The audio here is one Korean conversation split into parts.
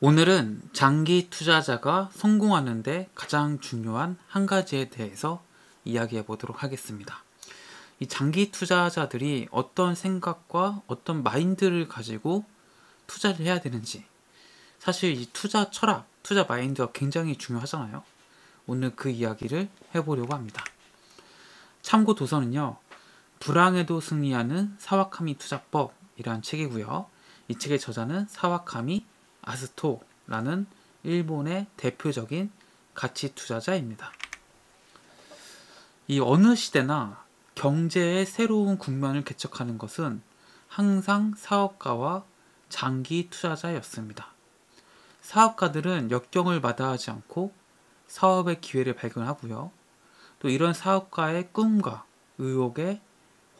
오늘은 장기 투자자가 성공하는데 가장 중요한 한 가지에 대해서 이야기해 보도록 하겠습니다. 이 장기 투자자들이 어떤 생각과 어떤 마인드를 가지고 투자를 해야 되는지, 사실 이 투자 철학, 투자 마인드가 굉장히 중요하잖아요. 오늘 그 이야기를 해보려고 합니다. 참고 도서는요, 불황에도 승리하는 사와카미 투자법이라는 책이고요. 이 책의 저자는 사와카미 아스토라는 일본의 대표적인 가치 투자자입니다. 이 어느 시대나 경제의 새로운 국면을 개척하는 것은 항상 사업가와 장기 투자자였습니다. 사업가들은 역경을 마다하지 않고 사업의 기회를 발견하고요. 또 이런 사업가의 꿈과 의욕에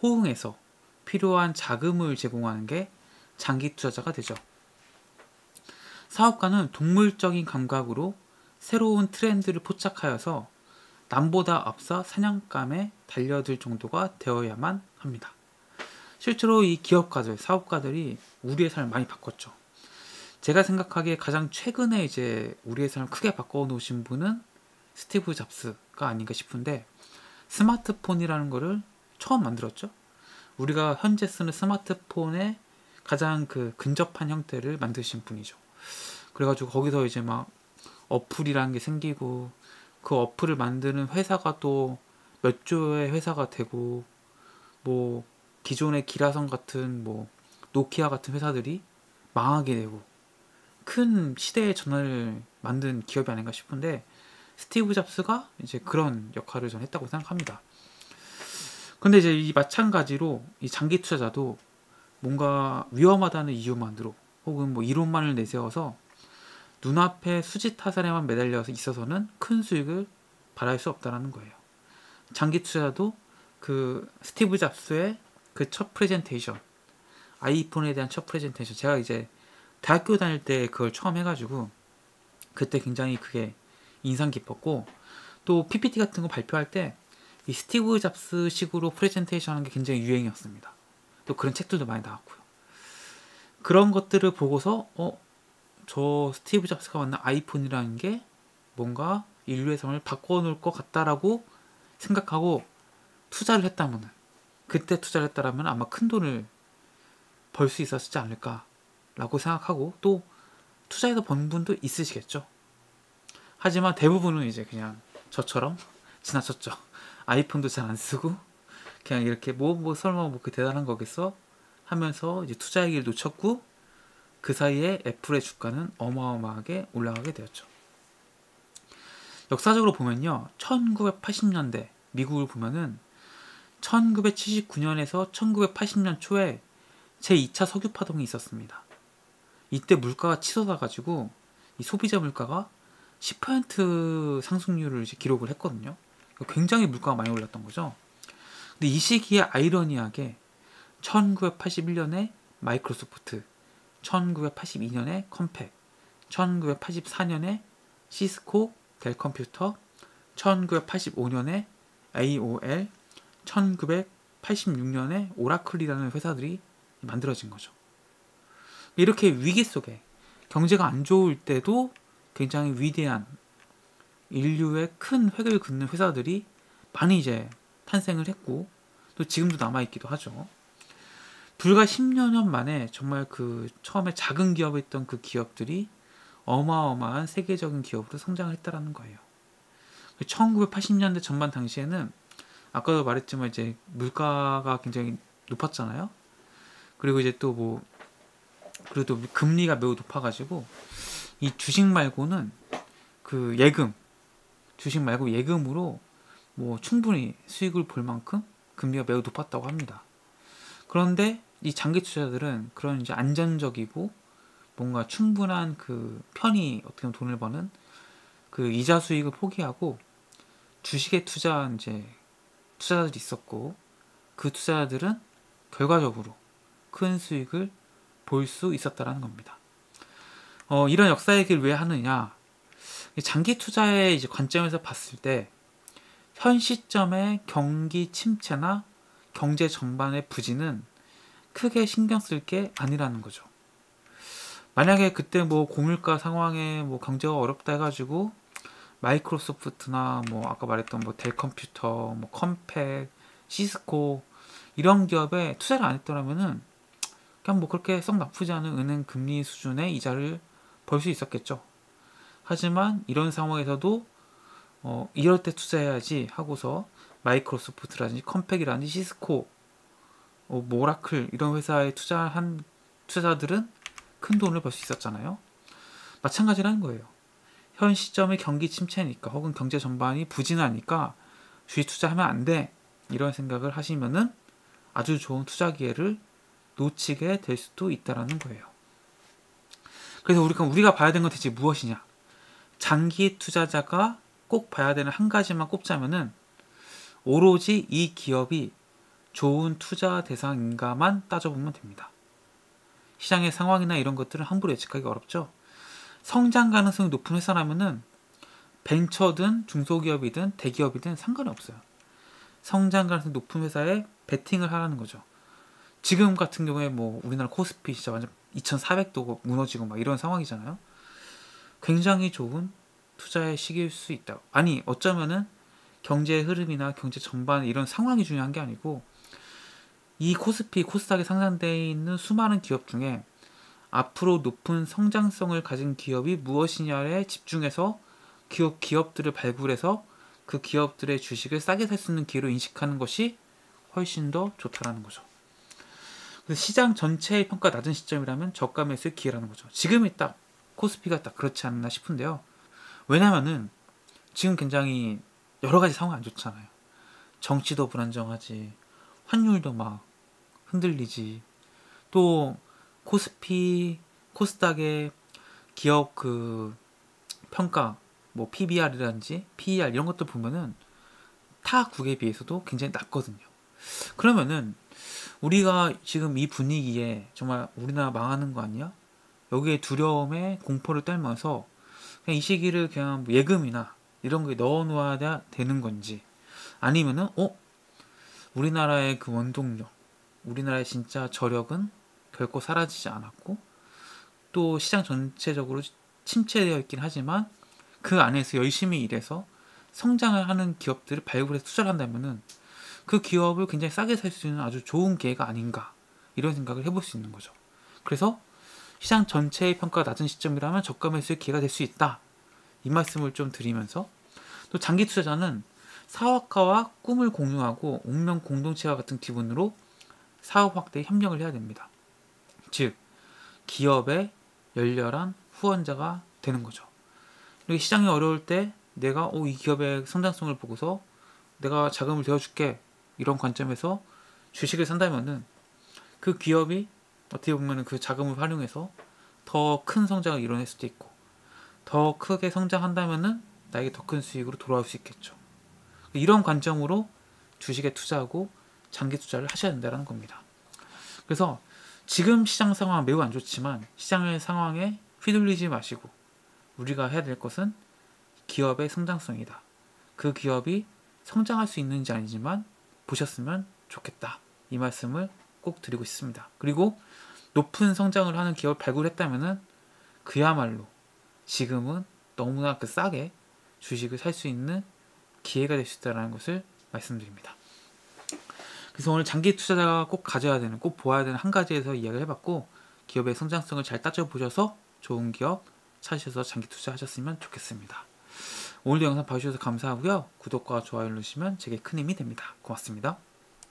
호응해서 필요한 자금을 제공하는 게 장기 투자자가 되죠. 사업가는 동물적인 감각으로 새로운 트렌드를 포착하여서 남보다 앞서 사냥감에 달려들 정도가 되어야만 합니다. 실제로 이 기업가들, 사업가들이 우리의 삶을 많이 바꿨죠. 제가 생각하기에 가장 최근에 이제 우리의 삶을 크게 바꿔 놓으신 분은 스티브 잡스가 아닌가 싶은데, 스마트폰이라는 거를 처음 만들었죠. 우리가 현재 쓰는 스마트폰의 가장 근접한 형태를 만드신 분이죠. 그래가지고 거기서 이제 막 어플이라는 게 생기고, 그 어플을 만드는 회사가 또 몇 조의 회사가 되고, 뭐 기존의 기라성 같은 뭐 노키아 같은 회사들이 망하게 되고, 큰 시대의 전환을 만든 기업이 아닌가 싶은데, 스티브 잡스가 이제 그런 역할을 전 했다고 생각합니다. 근데 이제 이 마찬가지로 이 장기 투자자도 뭔가 위험하다는 이유만으로 혹은 뭐 이론만을 내세워서 눈앞의 수지 타산에만 매달려서 있어서는 큰 수익을 발할 수 없다는 거예요. 장기 투자도 스티브 잡스의 그 첫 프레젠테이션, 아이폰에 대한 첫 프레젠테이션, 제가 이제 대학교 다닐 때 그걸 처음 해가지고 그때 굉장히 그게 인상 깊었고, 또 PPT 같은 거 발표할 때 이 스티브 잡스 식으로 프레젠테이션 하는 게 굉장히 유행이었습니다. 또 그런 책들도 많이 나왔고요. 그런 것들을 보고서 저 스티브 잡스가 만든 아이폰이라는 게 뭔가 인류의 삶을 바꿔놓을 것 같다라고 생각하고 투자를 했다면, 그때 투자를 했다라면 아마 큰 돈을 벌 수 있었지 않을까라고 생각하고, 또 투자해서 번 분도 있으시겠죠. 하지만 대부분은 이제 그냥 저처럼 지나쳤죠. 아이폰도 잘 안 쓰고 그냥 이렇게 설마 뭐 그 대단한 거겠어 하면서 이제 투자의 길을 놓쳤고, 그 사이에 애플의 주가는 어마어마하게 올라가게 되었죠. 역사적으로 보면요, 1980년대 미국을 보면은 1979년에서 1980년 초에 제2차 석유 파동이 있었습니다. 이때 물가가 치솟아가지고 이 소비자 물가가 10% 상승률을 이제 기록을 했거든요. 굉장히 물가가 많이 올랐던 거죠. 근데 이 시기에 아이러니하게 1981년에 마이크로소프트, 1982년에 컴팩, 1984년에 시스코, 델 컴퓨터, 1985년에 AOL, 1986년에 오라클이라는 회사들이 만들어진 거죠. 이렇게 위기 속에 경제가 안 좋을 때도 굉장히 위대한 인류의 큰 획을 긋는 회사들이 많이 이제 탄생을 했고, 또 지금도 남아있기도 하죠. 불과 10여 년 만에 정말 처음에 작은 기업이었던 그 기업들이 어마어마한 세계적인 기업으로 성장을 했다라는 거예요. 1980년대 전반 당시에는 아까도 말했지만 이제 물가가 굉장히 높았잖아요. 그리고 이제 또 그래도 금리가 매우 높아가지고 이 주식 말고는 주식 말고 예금으로 뭐 충분히 수익을 볼 만큼 금리가 매우 높았다고 합니다. 그런데 이 장기 투자자들은 그런 이제 안전적이고 뭔가 충분한 편히 어떻게 보면 돈을 버는 이자 수익을 포기하고 주식에 투자한 이제 투자자들이 있었고, 그 투자자들은 결과적으로 큰 수익을 볼 수 있었다라는 겁니다. 이런 역사 얘기를 왜 하느냐? 장기 투자의 이제 관점에서 봤을 때 현 시점의 경기 침체나 경제 전반의 부진은 크게 신경 쓸 게 아니라는 거죠. 만약에 그때 뭐 고물가 상황에 뭐 경제가 어렵다 해가지고 마이크로소프트나 뭐 아까 말했던 뭐 델 컴퓨터, 뭐 컴팩, 시스코 이런 기업에 투자를 안 했더라면은 그냥 뭐 그렇게 썩 나쁘지 않은 은행 금리 수준의 이자를 벌 수 있었겠죠. 하지만 이런 상황에서도 이럴 때 투자해야지 하고서 마이크로소프트라든지 컴팩이라든지 시스코, 모라클 이런 회사에 투자한 투자자들은 큰 돈을 벌 수 있었잖아요. 마찬가지라는 거예요. 현 시점의 경기 침체니까 혹은 경제 전반이 부진하니까 주식 투자하면 안 돼. 이런 생각을 하시면은 아주 좋은 투자 기회를 놓치게 될 수도 있다라는 거예요. 그래서 우리가 봐야 되는 건 대체 무엇이냐? 장기 투자자가 꼭 봐야 되는 한 가지만 꼽자면은 오로지 이 기업이 좋은 투자 대상인가만 따져보면 됩니다. 시장의 상황이나 이런 것들은 함부로 예측하기 어렵죠. 성장 가능성이 높은 회사라면은 벤처든 중소기업이든 대기업이든 상관이 없어요. 성장 가능성이 높은 회사에 베팅을 하라는 거죠. 지금 같은 경우에 뭐 우리나라 코스피 진짜 완전 2400도 무너지고 막 이런 상황이잖아요. 굉장히 좋은 투자의 시기일 수 있다. 아니 어쩌면은 경제의 흐름이나 경제 전반 이런 상황이 중요한 게 아니고 이 코스피, 코스닥에 상장되어 있는 수많은 기업 중에 앞으로 높은 성장성을 가진 기업이 무엇이냐에 집중해서 기업들을 발굴해서 그 기업들의 주식을 싸게 살 수 있는 기회로 인식하는 것이 훨씬 더 좋다라는 거죠. 그래서 시장 전체의 평가 낮은 시점이라면 저가 매수의 기회라는 거죠. 지금이 딱 코스피가 딱 그렇지 않나 싶은데요. 왜냐면은 지금 굉장히 여러 가지 상황이 안 좋잖아요. 정치도 불안정하지, 환율도 막 흔들리지, 또 코스피, 코스닥의 기업 그 평가, 뭐 PBR이라든지 PER 이런 것들 보면은 타 국에 비해서도 굉장히 낮거든요. 그러면은 우리가 지금 이 분위기에 정말 우리나라 망하는 거 아니야? 여기에 두려움에 공포를 떨면서 그냥 이 시기를 그냥 뭐 예금이나 이런 거에 넣어 놓아야 되는 건지, 아니면은 우리나라의 그 원동력, 우리나라의 진짜 저력은 결코 사라지지 않았고 또 시장 전체적으로 침체되어 있긴 하지만 그 안에서 열심히 일해서 성장을 하는 기업들을 발굴해서 투자를 한다면은 그 기업을 굉장히 싸게 살 수 있는 아주 좋은 기회가 아닌가, 이런 생각을 해볼 수 있는 거죠. 그래서 시장 전체의 평가가 낮은 시점이라면 저가 매수의 기회가 될 수 있다, 이 말씀을 좀 드리면서, 또 장기 투자자는 사업가와 꿈을 공유하고 운명 공동체와 같은 기분으로 사업 확대에 협력을 해야 됩니다. 즉 기업의 열렬한 후원자가 되는 거죠. 이렇게 시장이 어려울 때 내가 이 기업의 성장성을 보고서 내가 자금을 대어줄게, 이런 관점에서 주식을 산다면은 그 기업이 어떻게 보면 그 자금을 활용해서 더 큰 성장을 이뤄낼 수도 있고, 더 크게 성장한다면은 나에게 더 큰 수익으로 돌아올 수 있겠죠. 이런 관점으로 주식에 투자하고 장기 투자를 하셔야 된다는 겁니다. 그래서 지금 시장 상황은 매우 안 좋지만 시장의 상황에 휘둘리지 마시고 우리가 해야 될 것은 기업의 성장성이다. 그 기업이 성장할 수 있는지 아니지만 보셨으면 좋겠다, 이 말씀을 꼭 드리고 싶습니다. 그리고 높은 성장을 하는 기업을 발굴했다면은 그야말로 지금은 너무나 싸게 주식을 살 수 있는 기회가 될 수 있다는 것을 말씀드립니다. 그래서 오늘 장기 투자자가 꼭 가져야 되는, 꼭 보아야 되는 한 가지에서 이야기를 해봤고, 기업의 성장성을 잘 따져보셔서 좋은 기업 찾으셔서 장기 투자하셨으면 좋겠습니다. 오늘도 영상 봐주셔서 감사하고요. 구독과 좋아요 누르시면 제게 큰 힘이 됩니다. 고맙습니다.